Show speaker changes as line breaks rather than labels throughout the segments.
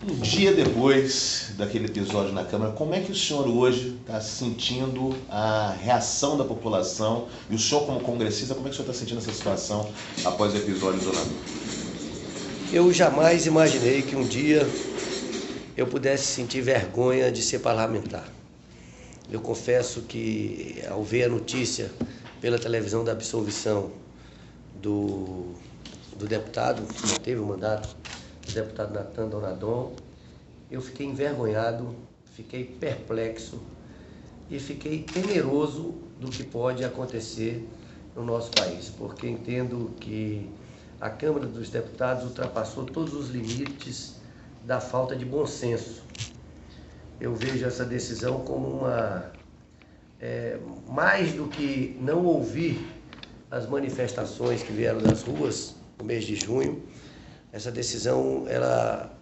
Um dia depois daquele episódio na Câmara, como é que o senhor hoje está sentindo a reação da população? E o senhor, como congressista, como é que o senhor está sentindo essa situação após o episódio do Zonador?
Eu jamais imaginei que um dia eu pudesse sentir vergonha de ser parlamentar. Eu confesso que, ao ver a notícia pela televisão da absolvição do deputado, que não teve o mandato, o deputado Natan Donadon, eu fiquei envergonhado, fiquei perplexo e fiquei temeroso do que pode acontecer no nosso país, porque entendo que a Câmara dos Deputados ultrapassou todos os limites da falta de bom senso. Eu vejo essa decisão como mais do que não ouvir as manifestações que vieram das ruas no mês de junho. Essa decisão, ela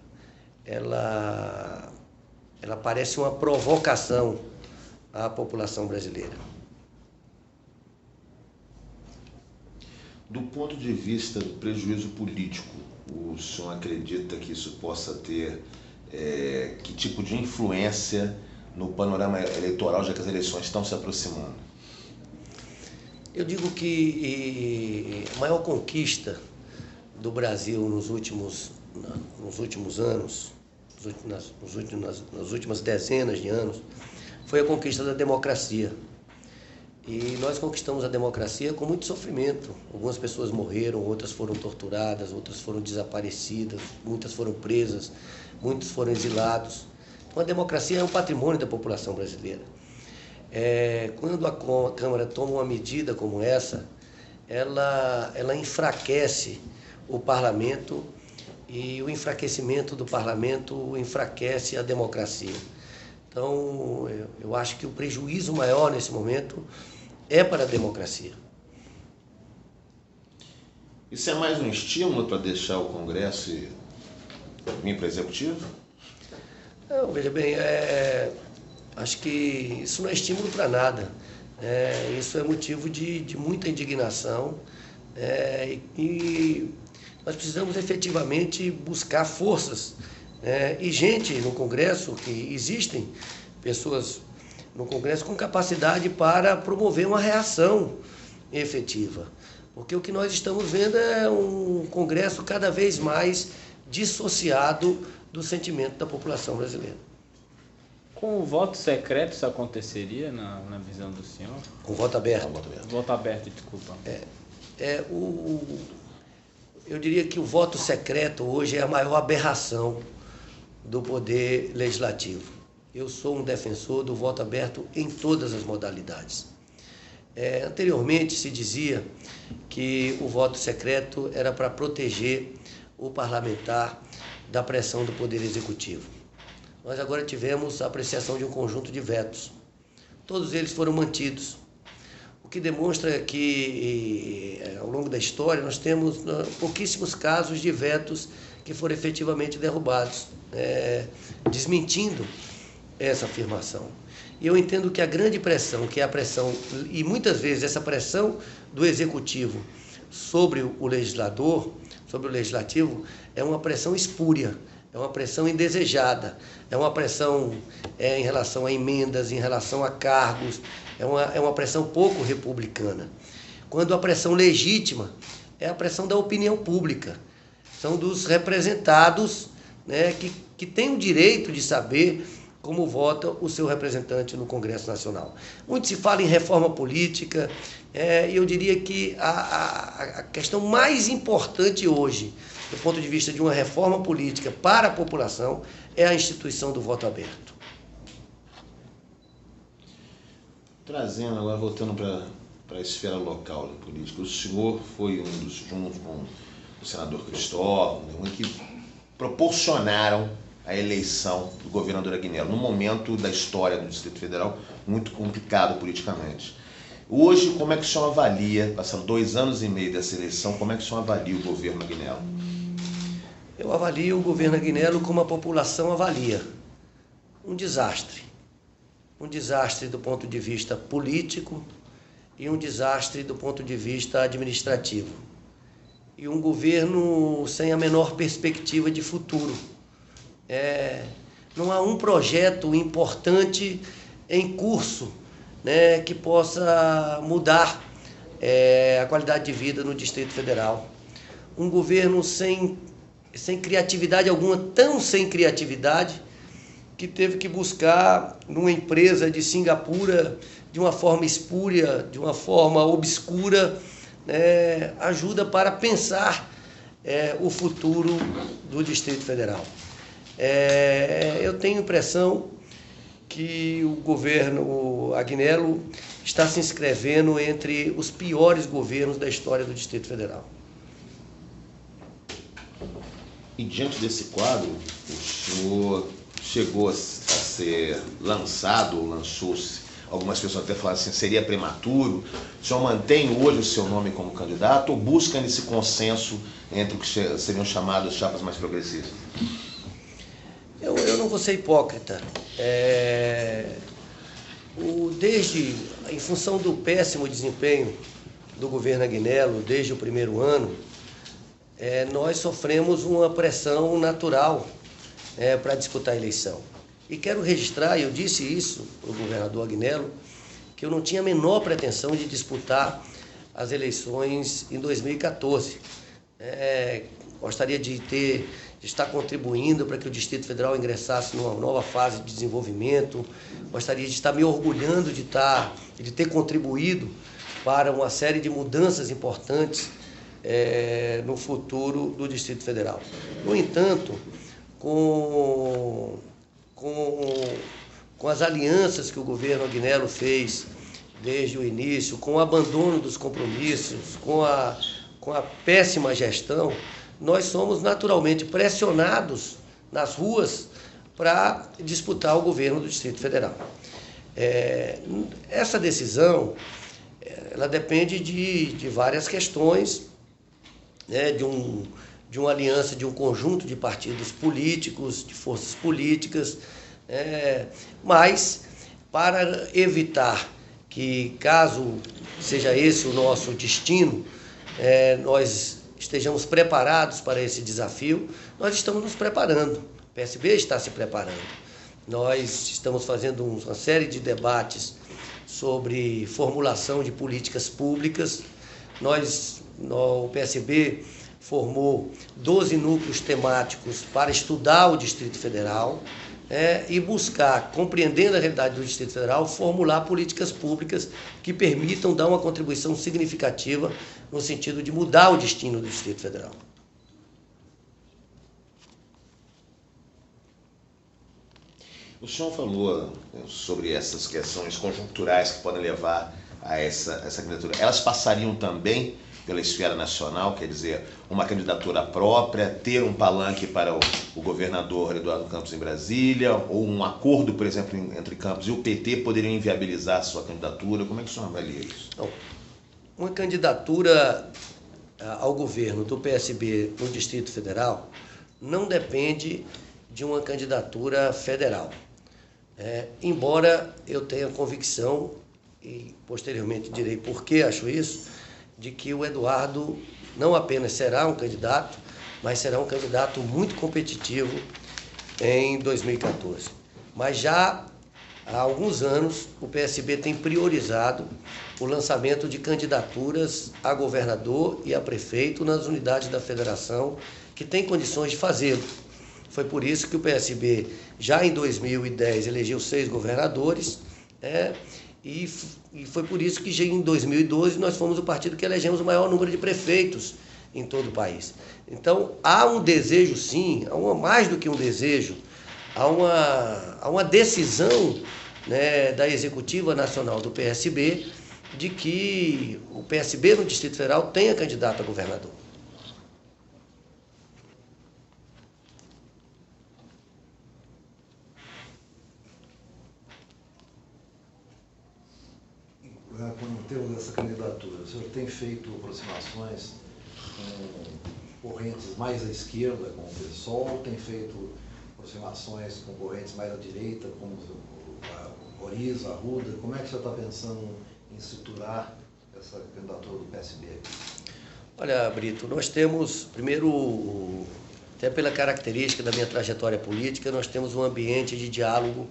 parece uma provocação à população brasileira.
Do ponto de vista do prejuízo político, o senhor acredita que isso possa ter que tipo de influência no panorama eleitoral, já que as eleições estão se aproximando?
Eu digo que a maior conquista do Brasil nos últimos anos, nas últimas dezenas de anos, foi a conquista da democracia. E nós conquistamos a democracia com muito sofrimento. Algumas pessoas morreram, outras foram torturadas, outras foram desaparecidas, muitas foram presas, muitos foram exilados. Então a democracia é um patrimônio da população brasileira. Quando a Câmara toma uma medida como essa, ela enfraquece o parlamento, e o enfraquecimento do parlamento enfraquece a democracia. Então, eu acho que o prejuízo maior nesse momento é para a democracia.
Isso é mais um estímulo para deixar o Congresso e vir para o Executivo?
Não, veja bem, acho que isso não é estímulo para nada. Isso é motivo de muita indignação, e nós precisamos efetivamente buscar forças, e gente no Congresso, que existem pessoas no Congresso com capacidade para promover uma reação efetiva. Porque o que nós estamos vendo é um Congresso cada vez mais dissociado do sentimento da população brasileira.
Com o voto secreto isso aconteceria na visão do senhor?
Com voto aberto.
Voto aberto, desculpa.
Eu diria que o voto secreto hoje é a maior aberração do poder legislativo. Eu sou um defensor do voto aberto em todas as modalidades. Anteriormente se dizia que o voto secreto era para proteger o parlamentar da pressão do Poder Executivo. Nós agora tivemos a apreciação de um conjunto de vetos. Todos eles foram mantidos, o que demonstra que, ao longo da história, nós temos pouquíssimos casos de vetos que foram efetivamente derrubados, desmentindo essa afirmação. E eu entendo que a grande pressão, que é a pressão, e muitas vezes essa pressão do Executivo sobre o legislador, sobre o Legislativo, é uma pressão espúria, é uma pressão indesejada, é uma pressão em relação a emendas, em relação a cargos, é uma pressão pouco republicana. Quando a pressão legítima é a pressão da opinião pública, são dos representados, que têm o direito de saber como vota o seu representante no Congresso Nacional. Muito se fala em reforma política, e eu diria que a questão mais importante hoje, do ponto de vista de uma reforma política para a população, é a instituição do voto aberto.
Trazendo agora, voltando para a esfera local política, o senhor foi um dos, junto com o senador Cristóvão, que proporcionaram a eleição do governador Aguinaldo, num momento da história do Distrito Federal muito complicado politicamente. Hoje, como é que o senhor avalia, passando 2 anos e meio dessa eleição, como é que o senhor avalia o governo Aguinaldo?
Eu avalio o governo Aguinaldo como a população avalia. Um desastre. Um desastre do ponto de vista político e um desastre do ponto de vista administrativo. E um governo sem a menor perspectiva de futuro. não há um projeto importante em curso, né, que possa mudar a qualidade de vida no Distrito Federal. Um governo sem criatividade alguma, tão sem criatividade, que teve que buscar numa empresa de Singapura, de uma forma espúria, de uma forma obscura, ajuda para pensar o futuro do Distrito Federal. Eu tenho a impressão que o governo Agnello está se inscrevendo entre os piores governos da história do Distrito Federal.
E diante desse quadro, o senhor chegou a ser lançado, ou lançou-se, algumas pessoas até falaram assim, seria prematuro. O senhor mantém hoje o seu nome como candidato ou busca nesse consenso entre o que seriam chamadas chapas mais progressistas?
Eu não vou ser hipócrita. Em função do péssimo desempenho do governo Agnello desde o primeiro ano, nós sofremos uma pressão natural para disputar a eleição. E quero registrar, eu disse isso para o governador Agnello, que eu não tinha a menor pretensão de disputar as eleições em 2014. Gostaria de estar contribuindo para que o Distrito Federal ingressasse numa nova fase de desenvolvimento, gostaria de estar me orgulhando de ter contribuído para uma série de mudanças importantes no futuro do Distrito Federal. No entanto, com as alianças que o governo Agnello fez desde o início, com o abandono dos compromissos, com a péssima gestão, nós somos naturalmente pressionados nas ruas para disputar o governo do Distrito Federal. Essa decisão ela depende de várias questões, de uma aliança de um conjunto de partidos políticos, de forças políticas, mas para evitar que, caso seja esse o nosso destino, nós estejamos preparados para esse desafio, nós estamos nos preparando, o PSB está se preparando. Nós estamos fazendo uma série de debates sobre formulação de políticas públicas. O PSB formou 12 núcleos temáticos para estudar o Distrito Federal e buscar, compreendendo a realidade do Distrito Federal, formular políticas públicas que permitam dar uma contribuição significativa no sentido de mudar o destino do Distrito Federal.
O senhor falou sobre essas questões conjunturais que podem levar a essa candidatura. Elas passariam também pela esfera nacional, quer dizer, uma candidatura própria, ter um palanque para o governador Eduardo Campos em Brasília, ou um acordo, por exemplo, entre Campos e o PT poderiam inviabilizar a sua candidatura? Como é que o senhor avalia isso?
Não. Uma candidatura ao governo do PSB no Distrito Federal não depende de uma candidatura federal. Embora eu tenha convicção, e posteriormente direi por que acho isso, de que o Eduardo não apenas será um candidato, mas será um candidato muito competitivo em 2014. Mas já há alguns anos o PSB tem priorizado o lançamento de candidaturas a governador e a prefeito nas unidades da federação que têm condições de fazê-lo. Foi por isso que o PSB, já em 2010, elegeu 6 governadores, e foi por isso que já em 2012 nós fomos o partido que elegemos o maior número de prefeitos em todo o país. Então, há um desejo, sim, mais do que um desejo, há uma decisão, da Executiva Nacional do PSB de que o PSB no Distrito Federal tenha candidato a governador.
Em termos dessa candidatura, o senhor tem feito aproximações com correntes mais à esquerda, como o PSOL, tem feito aproximações com correntes mais à direita, como o Oriza, a Arruda? Como é que o senhor está pensando em estruturar essa candidatura do PSB?
Olha, Brito, nós temos até pela característica da minha trajetória política, nós temos um ambiente de diálogo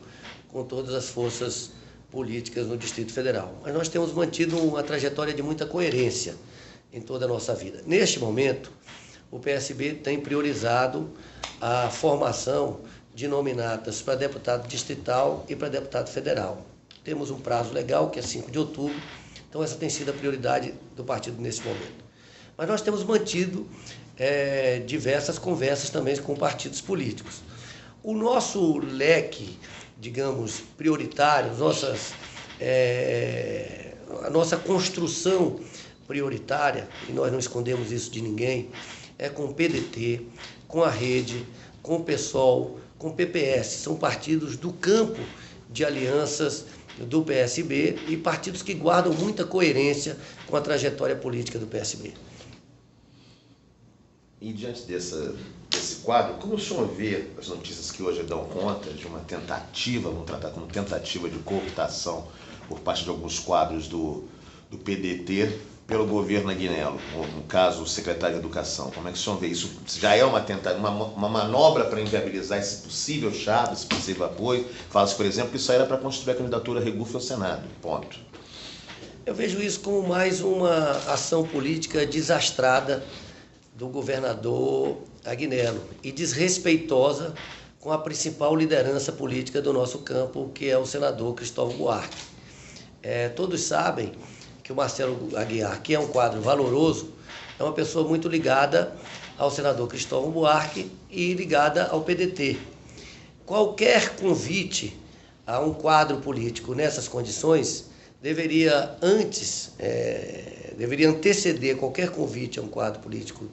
com todas as forças políticas no Distrito Federal. Mas nós temos mantido uma trajetória de muita coerência em toda a nossa vida. Neste momento, o PSB tem priorizado a formação de nominatas para deputado distrital e para deputado federal. Temos um prazo legal, que é 5 de outubro, então essa tem sido a prioridade do partido nesse momento. Mas nós temos mantido diversas conversas também com partidos políticos. O nosso leque, digamos, prioritário, a nossa construção prioritária, e nós não escondemos isso de ninguém, é com o PDT, com a Rede, com o PSOL, com o PPS. São partidos do campo de alianças do PSB e partidos que guardam muita coerência com a trajetória política do PSB.
E diante desse quadro, como o senhor vê as notícias que hoje dão conta de uma tentativa, vamos tratar como tentativa de cooptação por parte de alguns quadros do PDT pelo governo Aguinello, no caso o secretário de Educação? Como é que o senhor vê isso? Já é uma manobra para inviabilizar esse possível chapa, esse possível apoio? Fala-se, por exemplo, que isso era para construir a candidatura Regufe ao Senado, ponto.
Eu vejo isso como mais uma ação política desastrada do governador Aguinello e desrespeitosa com a principal liderança política do nosso campo, que é o senador Cristóvão Buarque. Todos sabem que o Marcelo Aguiar, que é um quadro valoroso, é uma pessoa muito ligada ao senador Cristóvão Buarque e ligada ao PDT. Qualquer convite a um quadro político nessas condições deveria anteceder qualquer convite a um quadro político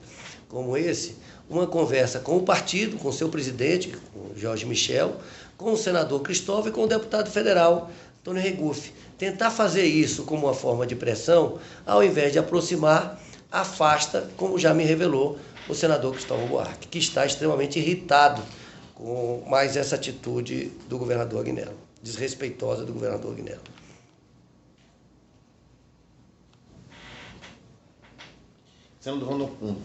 como esse, uma conversa com o partido, com o seu presidente, com o Jorge Michel, com o senador Cristóvão e com o deputado federal, Antônio Regufe. Tentar fazer isso como uma forma de pressão, ao invés de aproximar, afasta, como já me revelou o senador Cristóvão Buarque, que está extremamente irritado com mais essa atitude do governador Aguinello, desrespeitosa do governador Aguinello.
Sendo dando um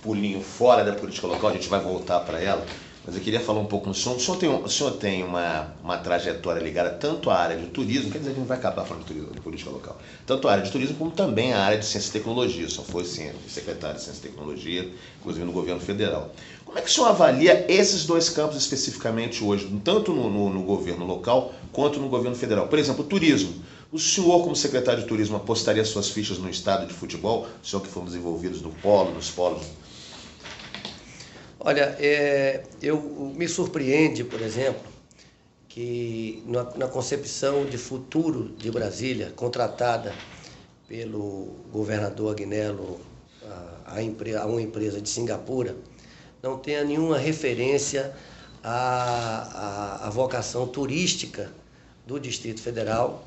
pulinho fora da política local, a gente vai voltar para ela, mas eu queria falar um pouco no senhor. O senhor tem uma trajetória ligada tanto à área de turismo, quer dizer, a gente vai acabar falando de turismo, de política local, tanto à área de turismo como também à área de ciência e tecnologia. O senhor foi secretário de ciência e tecnologia, inclusive no governo federal. Como é que o senhor avalia esses dois campos especificamente hoje, tanto no governo local quanto no governo federal? Por exemplo, o turismo. O senhor, como secretário de turismo, apostaria suas fichas no estádio de futebol? O senhor que fomos envolvidos nos polos?
Olha, me surpreende, por exemplo, que na concepção de futuro de Brasília, contratada pelo governador Aguinello a uma empresa de Singapura, não tenha nenhuma referência à vocação turística do Distrito Federal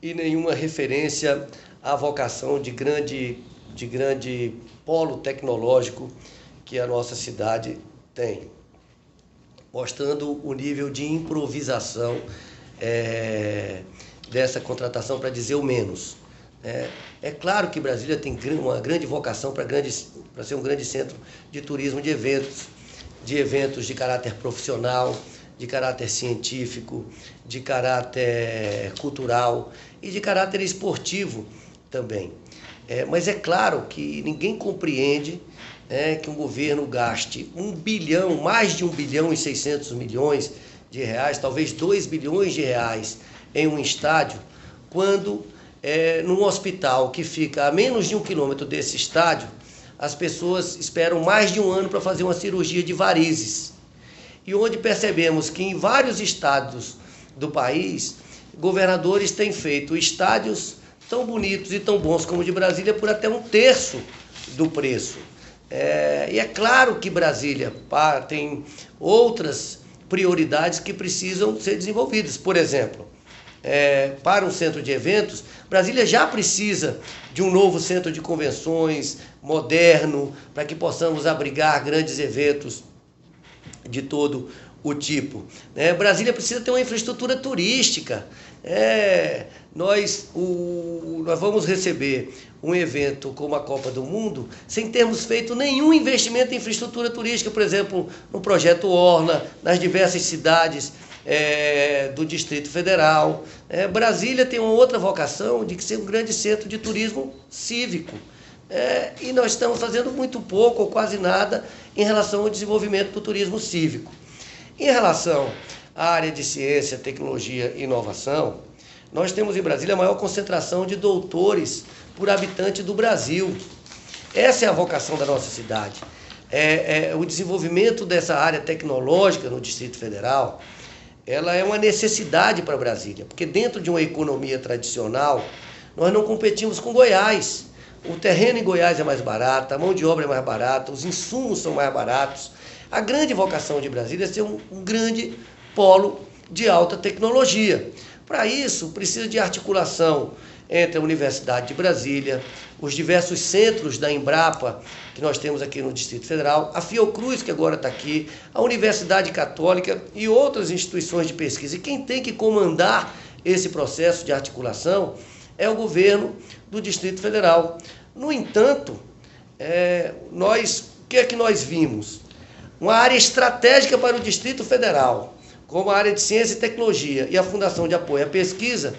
e nenhuma referência à vocação de grande polo tecnológico que a nossa cidade tem, mostrando o nível de improvisação dessa contratação, para dizer o menos. É claro que Brasília tem uma grande vocação para ser um grande centro de turismo de eventos de caráter profissional, de caráter científico, de caráter cultural e de caráter esportivo também. Mas é claro que ninguém compreende que um governo gaste mais de 1 bilhão e 600 milhões de reais, talvez 2 bilhões de reais em um estádio, quando num hospital que fica a menos de 1 quilômetro desse estádio, as pessoas esperam mais de um ano para fazer uma cirurgia de varizes. E onde percebemos que em vários estados do país, governadores têm feito estádios tão bonitos e tão bons como o de Brasília por até 1/3 do preço. E é claro que Brasília tem outras prioridades que precisam ser desenvolvidas. Por exemplo, para um centro de eventos, Brasília já precisa de um novo centro de convenções moderno, para que possamos abrigar grandes eventos de todo o tipo. Brasília precisa ter uma infraestrutura turística. Nós vamos receber um evento como a Copa do Mundo sem termos feito nenhum investimento em infraestrutura turística, por exemplo, no projeto Orla, nas diversas cidades do Distrito Federal. Brasília tem uma outra vocação de ser um grande centro de turismo cívico. E nós estamos fazendo muito pouco ou quase nada em relação ao desenvolvimento do turismo cívico. Em relação à área de ciência, tecnologia e inovação, nós temos em Brasília a maior concentração de doutores por habitante do Brasil. Essa é a vocação da nossa cidade. O desenvolvimento dessa área tecnológica no Distrito Federal, ela é uma necessidade para Brasília, porque dentro de uma economia tradicional, nós não competimos com Goiás. O terreno em Goiás é mais barato, a mão de obra é mais barata, os insumos são mais baratos. A grande vocação de Brasília é ser um grande polo de alta tecnologia. Para isso, precisa de articulação entre a Universidade de Brasília, os diversos centros da Embrapa, que nós temos aqui no Distrito Federal, a Fiocruz, que agora está aqui, a Universidade Católica e outras instituições de pesquisa. E quem tem que comandar esse processo de articulação é o governo do Distrito Federal. No entanto, o que é que nós vimos? Uma área estratégica para o Distrito Federal, como a área de ciência e tecnologia e a Fundação de Apoio à Pesquisa,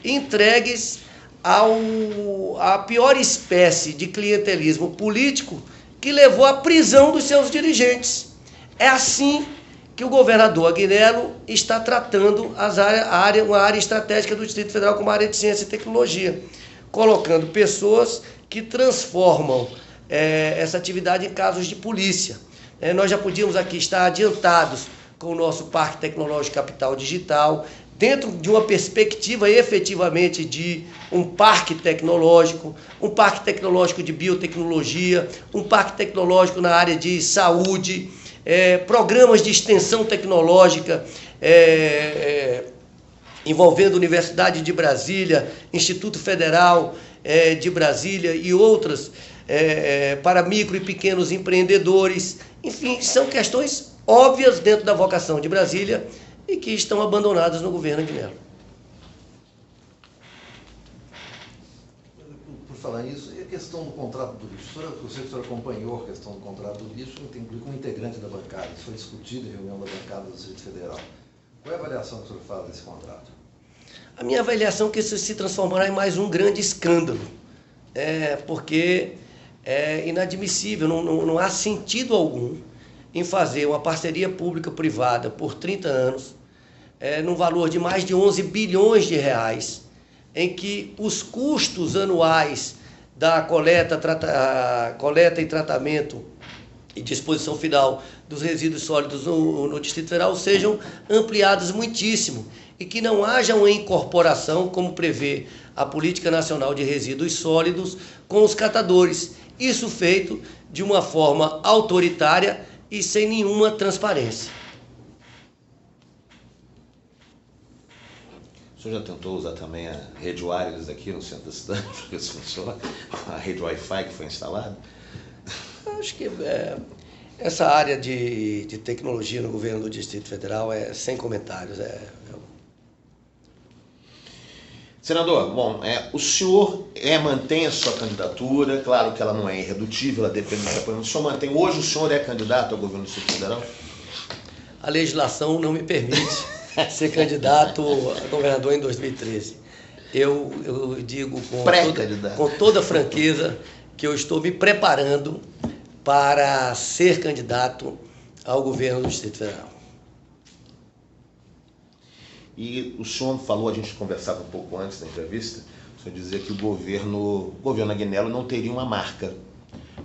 entregues à pior espécie de clientelismo político que levou à prisão dos seus dirigentes. É assim que o governador Agnello está tratando uma área estratégica do Distrito Federal como a área de ciência e tecnologia, colocando pessoas que transformam essa atividade em casos de polícia. Nós já podíamos aqui estar adiantados com o nosso Parque Tecnológico Capital Digital, dentro de uma perspectiva efetivamente de um parque tecnológico de biotecnologia, um parque tecnológico na área de saúde, programas de extensão tecnológica envolvendo Universidade de Brasília, Instituto Federal de Brasília e outras para micro e pequenos empreendedores. Enfim, são questões óbvias dentro da vocação de Brasília e que estão abandonadas no governo Agnello.
Por falar nisso, e a questão do contrato do lixo? Eu sei que o senhor acompanhou a questão do contrato do lixo, inclusive como integrante da bancada. Isso foi discutido em reunião da bancada do Distrito Federal. Qual é a avaliação que o senhor faz desse contrato?
A minha avaliação é que isso se transformará em mais um grande escândalo, porque é inadmissível, não há sentido algum em fazer uma parceria pública-privada por 30 anos, num valor de mais de 11 bilhões de reais, em que os custos anuais da coleta e tratamento e disposição final dos resíduos sólidos no Distrito Federal sejam ampliados muitíssimo e que não haja uma incorporação, como prevê a Política Nacional de Resíduos Sólidos, com os catadores. Isso feito de uma forma autoritária e sem nenhuma transparência.
O senhor já tentou usar também a rede wireless aqui no centro da cidade, porque isso funciona? A rede Wi-Fi que foi instalada?
Acho que essa área de tecnologia no governo do Distrito Federal é sem comentários.
Senador, bom, o senhor mantém a sua candidatura, claro que ela não é irredutível, ela depende do que apoio. O senhor mantém, hoje o senhor é candidato ao governo do Distrito Federal?
A legislação não me permite ser candidato a governador em 2013. Eu digo com toda franqueza que eu estou me preparando para ser candidato ao governo do Distrito Federal.
E o senhor falou, a gente conversava um pouco antes da entrevista, o senhor dizia que o governo Agnello não teria uma marca.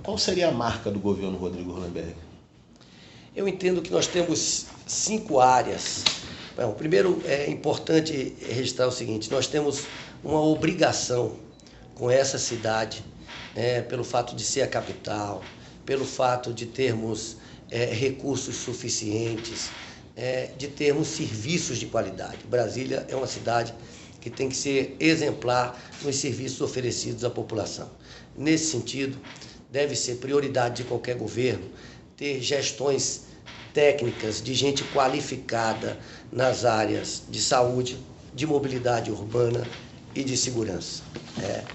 Qual seria a marca do governo Rodrigo Hollenberg?
Eu entendo que nós temos 5 áreas. Bom, primeiro é importante registrar o seguinte: nós temos uma obrigação com essa cidade, pelo fato de ser a capital, pelo fato de termos recursos suficientes, de termos serviços de qualidade. Brasília é uma cidade que tem que ser exemplar nos serviços oferecidos à população. Nesse sentido, deve ser prioridade de qualquer governo ter gestões técnicas de gente qualificada nas áreas de saúde, de mobilidade urbana e de segurança.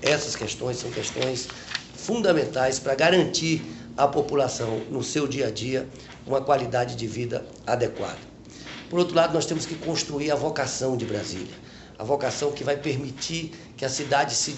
Essas questões são questões fundamentais para garantir à população, no seu dia a dia, uma qualidade de vida adequada. Por outro lado, nós temos que construir a vocação de Brasília, a vocação que vai permitir que a cidade se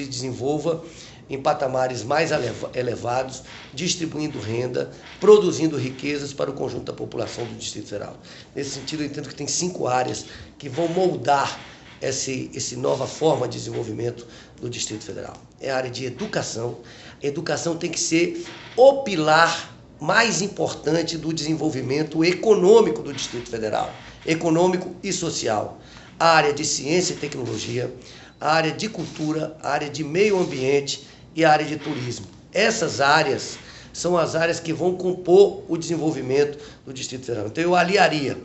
desenvolva em patamares mais elevados, distribuindo renda, produzindo riquezas para o conjunto da população do Distrito Federal. Nesse sentido, eu entendo que tem 5 áreas que vão moldar essa nova forma de desenvolvimento do Distrito Federal. É a área de educação. A educação tem que ser o pilar mais importante do desenvolvimento econômico do Distrito Federal, econômico e social. A área de ciência e tecnologia, a área de cultura, a área de meio ambiente e a área de turismo. Essas áreas são as áreas que vão compor o desenvolvimento do Distrito Federal. Então, eu aliaria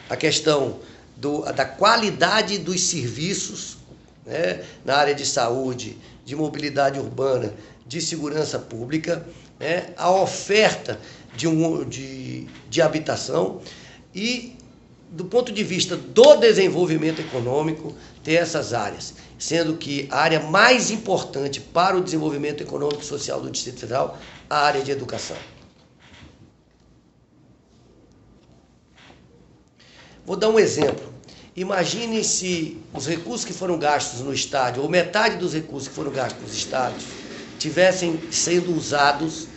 a questão da qualidade dos serviços, na área de saúde, de mobilidade urbana, de segurança pública, a oferta de habitação e, do ponto de vista do desenvolvimento econômico, ter essas áreas, sendo que a área mais importante para o desenvolvimento econômico e social do Distrito Federal, a área de educação. Vou dar um exemplo. Imagine se os recursos que foram gastos no estádio, ou metade dos recursos que foram gastos nos estádios, tivessem sendo usados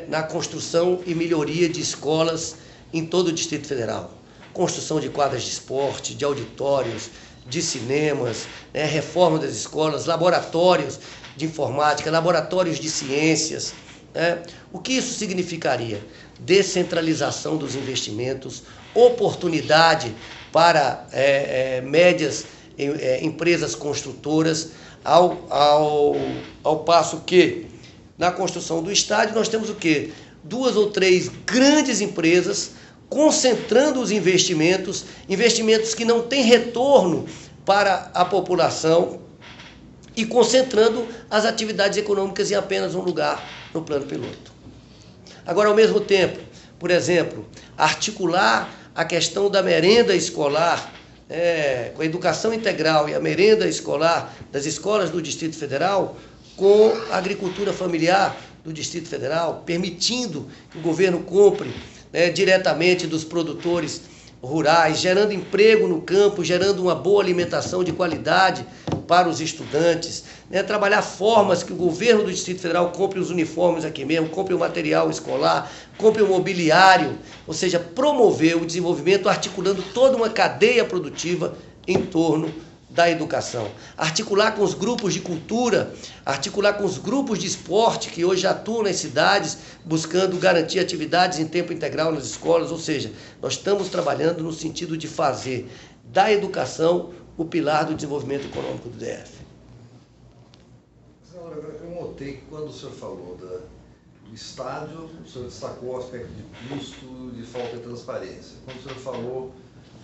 na construção e melhoria de escolas em todo o Distrito Federal. Construção de quadras de esporte, de auditórios, de cinemas, reforma das escolas, laboratórios de informática, laboratórios de ciências. O que isso significaria? Descentralização dos investimentos, oportunidade para médias empresas construtoras, ao passo que, na construção do estádio, nós temos o quê? 2 ou 3 grandes empresas concentrando os investimentos que não têm retorno para a população e concentrando as atividades econômicas em apenas um lugar no plano piloto. Agora, ao mesmo tempo, por exemplo, articular a questão da merenda escolar, com a educação integral e a merenda escolar das escolas do Distrito Federal, com a agricultura familiar do Distrito Federal, permitindo que o governo compre diretamente dos produtores rurais, gerando emprego no campo, gerando uma boa alimentação de qualidade para os estudantes, trabalhar formas que o governo do Distrito Federal compre os uniformes aqui mesmo, compre o material escolar, compre o mobiliário, ou seja, promover o desenvolvimento articulando toda uma cadeia produtiva em torno da educação. Articular com os grupos de cultura, articular com os grupos de esporte que hoje atuam nas cidades, buscando garantir atividades em tempo integral nas escolas, ou seja, nós estamos trabalhando no sentido de fazer da educação o pilar do desenvolvimento econômico do DF.
Senhora, eu notei que quando o senhor falou do estádio, o senhor destacou o aspecto de custo, de falta de transparência. Quando o senhor falou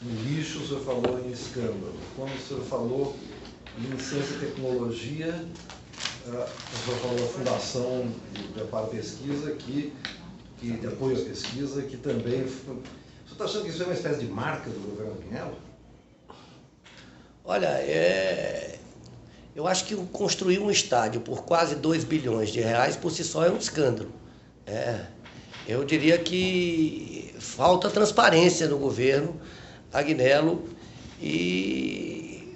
no lixo, o senhor falou em escândalo. Quando o senhor falou em ciência e tecnologia, o senhor falou da Fundação de Preparo à Pesquisa, de apoio à pesquisa, que também... O senhor está achando que isso é uma espécie de marca do governo Aguinaldo?
Olha, eu acho que construir um estádio por quase 2 bilhões de reais por si só é um escândalo. Eu diria que falta transparência no governo Agnello, e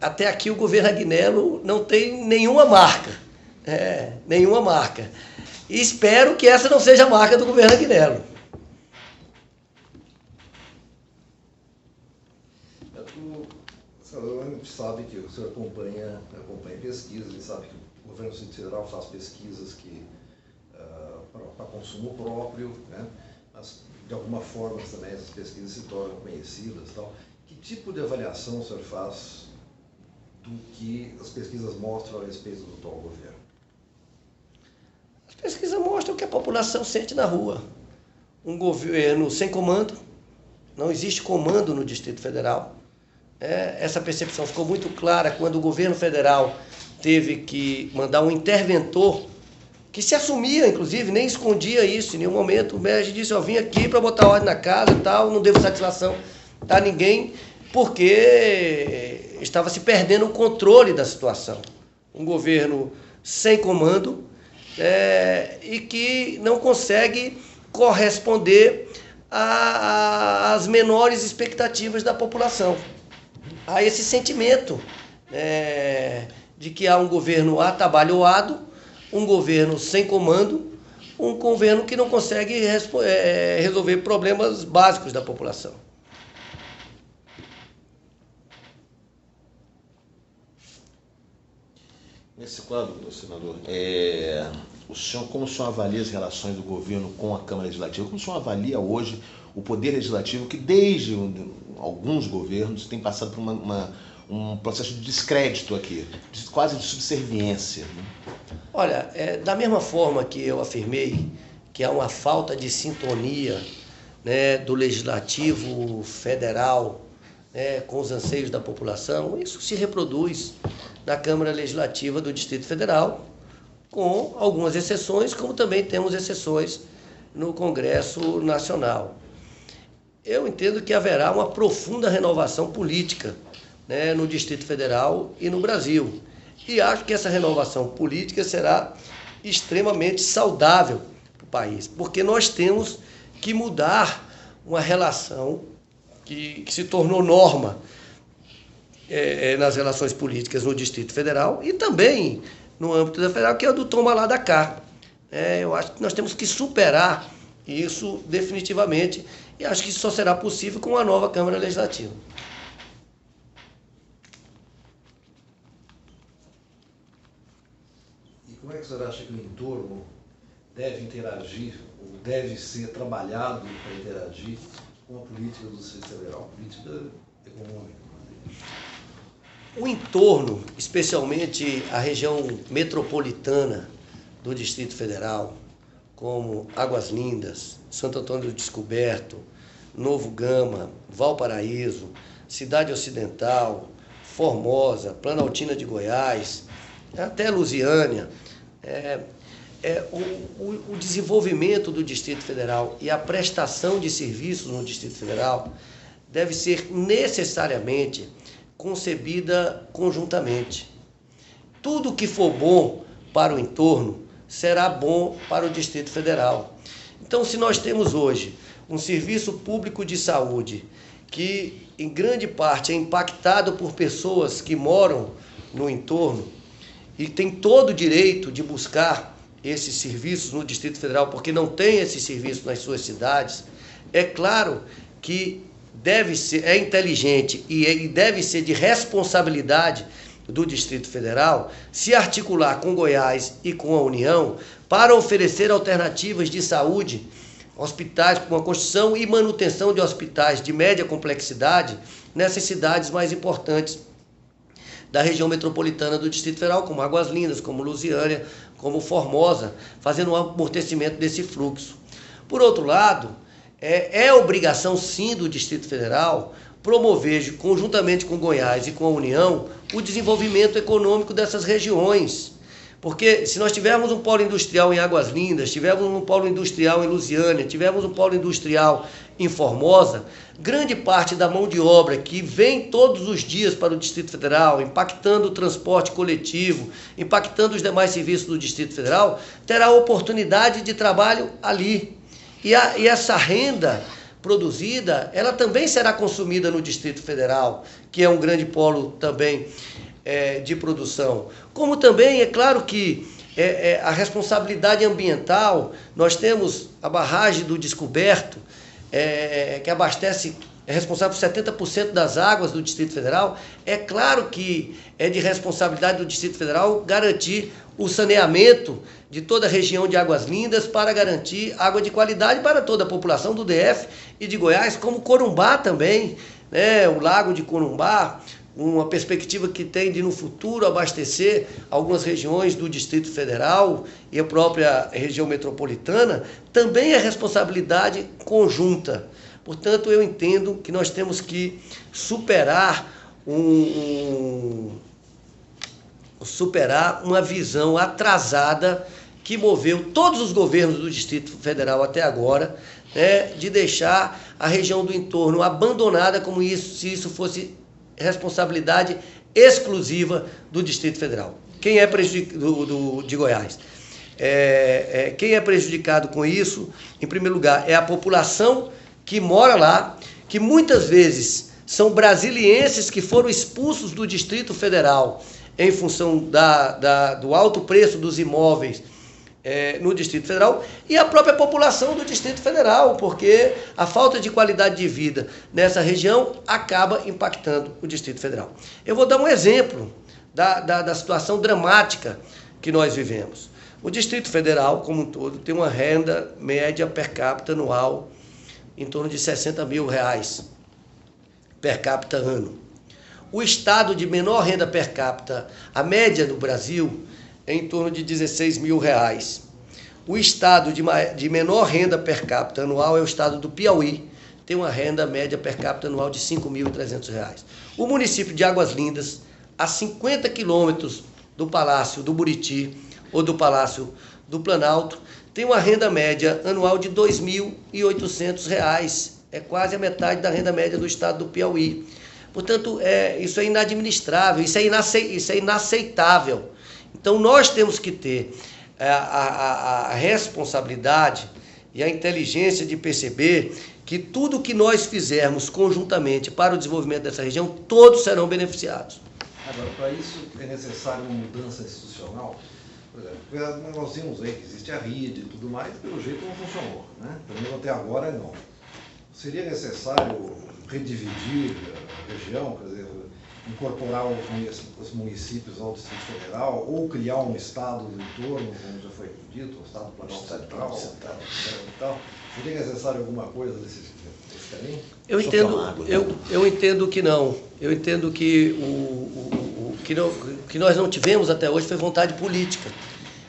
até aqui o governo Agnello não tem nenhuma marca, nenhuma marca. E espero que essa não seja a marca do governo Agnello.
A gente sabe que o senhor acompanha pesquisas, a gente sabe que o governo do Distrito Federal faz pesquisas para consumo próprio, mas de alguma forma também essas pesquisas se tornam conhecidas e tal. Que tipo de avaliação o senhor faz do que as pesquisas mostram a respeito do atual governo?
As pesquisas mostram o que a população sente na rua. Um governo sem comando, não existe comando no Distrito Federal. Essa percepção ficou muito clara quando o governo federal teve que mandar um interventor que se assumia, inclusive, nem escondia isso em nenhum momento. O MEG disse, eu vim aqui para botar ordem na casa e tal, não devo satisfação a ninguém, porque estava se perdendo o controle da situação. Um governo sem comando e que não consegue corresponder às menores expectativas da população. Há esse sentimento de que há um governo atabalhoado, um governo sem comando, um governo que não consegue resolver problemas básicos da população.
Nesse quadro, senador, como o senhor avalia as relações do governo com a Câmara Legislativa? Como o senhor avalia hoje o Poder Legislativo, que desde alguns governos tem passado por um processo de descrédito aqui, quase de subserviência, né?
Olha, da mesma forma que eu afirmei que há uma falta de sintonia, né, do Legislativo Federal, né, com os anseios da população, isso se reproduz na Câmara Legislativa do Distrito Federal, com algumas exceções, como também temos exceções no Congresso Nacional. Eu entendo que haverá uma profunda renovação política, né, no Distrito Federal e no Brasil. E acho que essa renovação política será extremamente saudável para o país, porque nós temos que mudar uma relação que se tornou norma nas relações políticas no Distrito Federal e também no âmbito da federal, que é o do toma lá da cá. Eu acho que nós temos que superar isso definitivamente e acho que isso só será possível com uma nova Câmara Legislativa.
E como é que o senhor acha que o entorno deve interagir, ou deve ser trabalhado para interagir com a política do Distrito Federal, a política econômica?
O entorno, especialmente a região metropolitana do Distrito Federal, como Águas Lindas, Santo Antônio do Descoberto, Novo Gama, Valparaíso, Cidade Ocidental, Formosa, Planaltina de Goiás, até Lusiânia, o desenvolvimento do Distrito Federal e a prestação de serviços no Distrito Federal deve ser necessariamente concebida conjuntamente. Tudo que for bom para o entorno será bom para o Distrito Federal. Então, se nós temos hoje um serviço público de saúde que, em grande parte, é impactado por pessoas que moram no entorno e tem todo o direito de buscar esses serviços no Distrito Federal, porque não tem esse serviço nas suas cidades, é claro que é inteligente e deve ser de responsabilidade do Distrito Federal se articular com Goiás e com a União para oferecer alternativas de saúde, hospitais com a construção e manutenção de hospitais de média complexidade nessas cidades mais importantes da região metropolitana do Distrito Federal, como Águas Lindas, como Lusiânia, como Formosa, fazendo um amortecimento desse fluxo. Por outro lado, é obrigação sim do Distrito Federal promover, conjuntamente com Goiás e com a União, o desenvolvimento econômico dessas regiões. Porque se nós tivermos um polo industrial em Águas Lindas, tivermos um polo industrial em Lusiânia, tivermos um polo industrial em Formosa, grande parte da mão de obra que vem todos os dias para o Distrito Federal, impactando o transporte coletivo, impactando os demais serviços do Distrito Federal, terá oportunidade de trabalho ali. E essa renda produzida, ela também será consumida no Distrito Federal, que é um grande polo também de produção. Como também, é claro que a responsabilidade ambiental, nós temos a barragem do Descoberto, que abastece, é responsável por 70% das águas do Distrito Federal. É claro que é de responsabilidade do Distrito Federal garantir o saneamento de toda a região de Águas Lindas para garantir água de qualidade para toda a população do DF e de Goiás, como Corumbá também, né? O Lago de Corumbá, uma perspectiva que tem de no futuro abastecer algumas regiões do Distrito Federal e a própria região metropolitana, também é responsabilidade conjunta. Portanto, eu entendo que nós temos que superar uma visão atrasada que moveu todos os governos do Distrito Federal até agora, né, de deixar a região do entorno abandonada como se isso fosse responsabilidade exclusiva do Distrito Federal. Quem é de Goiás? Quem é prejudicado com isso, em primeiro lugar, é a população que mora lá, que muitas vezes são brasilienses que foram expulsos do Distrito Federal em função do alto preço dos imóveis no Distrito Federal, e a própria população do Distrito Federal, porque a falta de qualidade de vida nessa região acaba impactando o Distrito Federal. Eu vou dar um exemplo da situação dramática que nós vivemos. O Distrito Federal, como um todo, tem uma renda média per capita anual em torno de R$60 mil per capita ano. O estado de menor renda per capita, a média do Brasil, é em torno de R$16 mil. O estado de menor renda per capita anual é o estado do Piauí, tem uma renda média per capita anual de R$5.300. O município de Águas Lindas, a 50 quilômetros do Palácio do Buriti ou do Palácio do Planalto, tem uma renda média anual de R$2.800. É quase a metade da renda média do estado do Piauí. Portanto, isso é inadministrável, isso é inaceitável. Então, nós temos que ter a responsabilidade e a inteligência de perceber que tudo que nós fizermos conjuntamente para o desenvolvimento dessa região, todos serão beneficiados.
Agora, para isso é necessário uma mudança institucional. Por exemplo, nós vimos aí que existe a rede e tudo mais, pelo jeito não funcionou, né? Pelo menos até agora não. Seria necessário redividir a região, quer dizer, incorporar os municípios ao Distrito Federal, ou criar um estado do entorno, como já foi dito, um estado Planalto Central e tal. Seria necessário alguma coisa desse caminho?
Eu entendo que não. Eu entendo que o que nós não tivemos até hoje foi vontade política,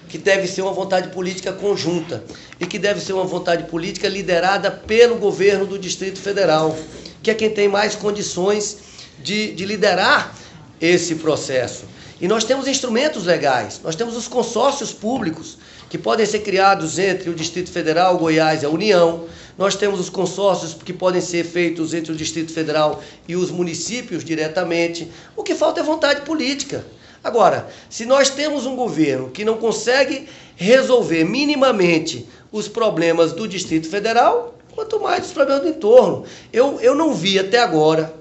que deve ser uma vontade política conjunta e que deve ser uma vontade política liderada pelo governo do Distrito Federal, que é quem tem mais condições de liderar esse processo. E nós temos instrumentos legais, nós temos os consórcios públicos que podem ser criados entre o Distrito Federal, Goiás e a União. Nós temos os consórcios que podem ser feitos entre o Distrito Federal e os municípios diretamente. O que falta é vontade política. Agora, se nós temos um governo que não consegue resolver minimamente os problemas do Distrito Federal, quanto mais os problemas do entorno. Eu não vi até agora,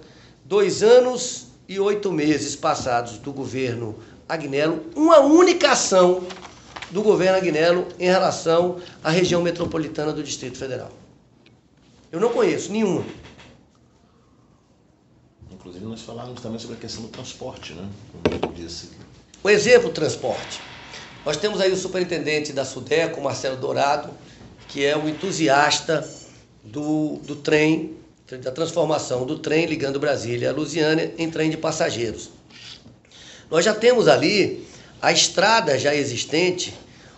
2 anos e 8 meses passados do governo Agnello, uma única ação do governo Agnello em relação à região metropolitana do Distrito Federal. Eu não conheço nenhuma.
Inclusive, nós falávamos também sobre a questão do transporte, né? Como eu disse.
O exemplo, transporte. Nós temos aí o superintendente da SUDECO, Marcelo Dourado, que é um entusiasta do trem, da transformação do trem ligando Brasília a Lusiânia em trem de passageiros. Nós já temos ali a estrada já existente,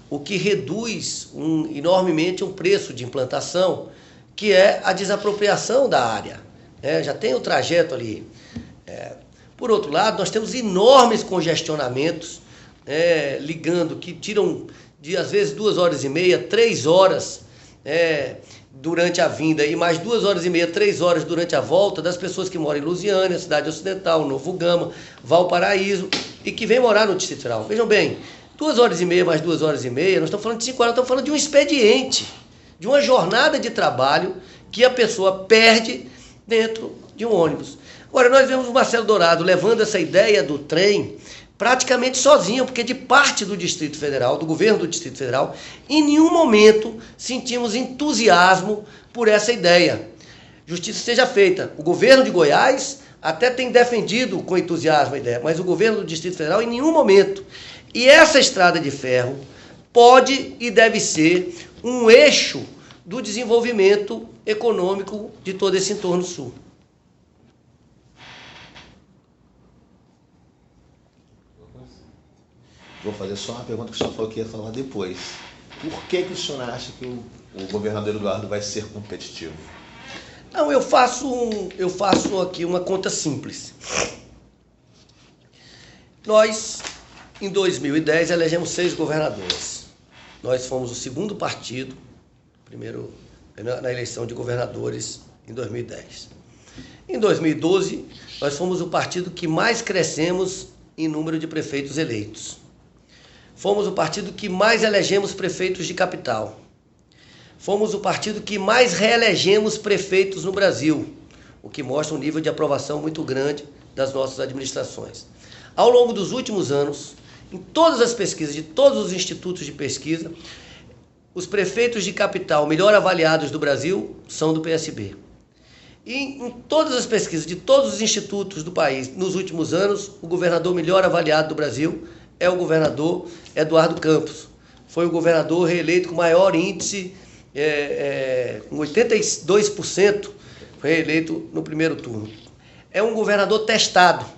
o que reduz enormemente o preço de implantação, que é a desapropriação da área. Já tem o trajeto ali. Por outro lado, nós temos enormes congestionamentos ligando, que tiram de às vezes 2 horas e meia, 3 horas durante a vinda e mais 2 horas e meia, 3 horas durante a volta das pessoas que moram em Lusiânia, Cidade Ocidental, Novo Gama, Valparaíso e que vêm morar no Distrito Federal. Vejam bem, 2 horas e meia mais 2 horas e meia, nós estamos falando de 5 horas, nós estamos falando de um expediente, de uma jornada de trabalho que a pessoa perde dentro de um ônibus. Agora, nós vemos o Marcelo Dourado levando essa ideia do trem praticamente sozinho, porque de parte do Distrito Federal, do governo do Distrito Federal, em nenhum momento sentimos entusiasmo por essa ideia. Justiça seja feita. O governo de Goiás até tem defendido com entusiasmo a ideia, mas o governo do Distrito Federal em nenhum momento. E essa estrada de ferro pode e deve ser um eixo do desenvolvimento econômico de todo esse entorno sul.
Vou fazer só uma pergunta que o senhor falou que ia falar depois. Por que o senhor acha que o governador Eduardo vai ser competitivo?
Não, eu faço aqui uma conta simples. Nós, em 2010, elegemos 6 governadores. nós fomos o segundo partido, primeiro na eleição de governadores em 2010. Em 2012, nós fomos o partido que mais crescemos em número de prefeitos eleitos. Fomos o partido que mais elegemos prefeitos de capital. Fomos o partido que mais reelegemos prefeitos no Brasil, o que mostra um nível de aprovação muito grande das nossas administrações. Ao longo dos últimos anos, em todas as pesquisas de todos os institutos de pesquisa, os prefeitos de capital melhor avaliados do Brasil são do PSB. E em todas as pesquisas de todos os institutos do país, nos últimos anos, o governador melhor avaliado do Brasil é o governador Eduardo Campos. Foi o governador reeleito com maior índice, com 82%, foi reeleito no primeiro turno. É um governador testado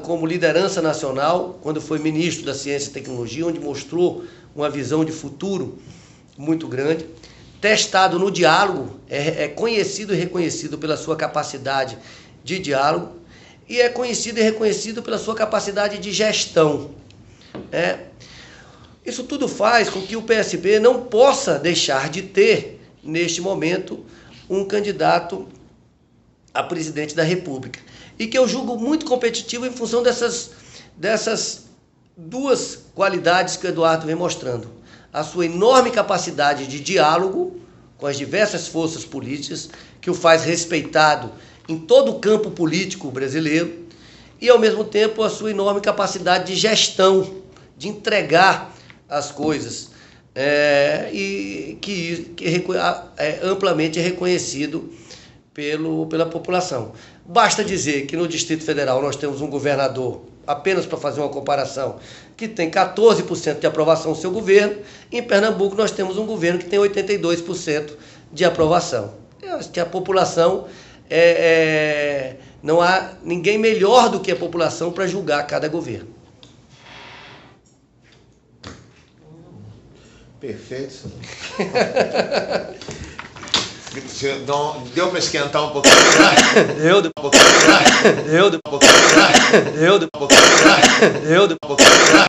como liderança nacional, quando foi ministro da Ciência e Tecnologia, onde mostrou uma visão de futuro muito grande. Testado no diálogo, é conhecido e reconhecido pela sua capacidade de diálogo e é conhecido e reconhecido pela sua capacidade de gestão. Isso tudo faz com que o PSB não possa deixar de ter, neste momento, um candidato a presidente da República. E que eu julgo muito competitivo em função dessas duas qualidades que o Eduardo vem mostrando. A sua enorme capacidade de diálogo com as diversas forças políticas, que o faz respeitado em todo o campo político brasileiro, e, ao mesmo tempo, a sua enorme capacidade de gestão, de entregar as coisas, e que é amplamente reconhecido pela população. Basta dizer que no Distrito Federal nós temos um governador, apenas para fazer uma comparação, que tem 14% de aprovação no seu governo, e em Pernambuco nós temos um governo que tem 82% de aprovação. Eu acho que a população, não há ninguém melhor do que a população para julgar cada governo.
Perfeito. Deu para esquentar um pouquinho? Deu.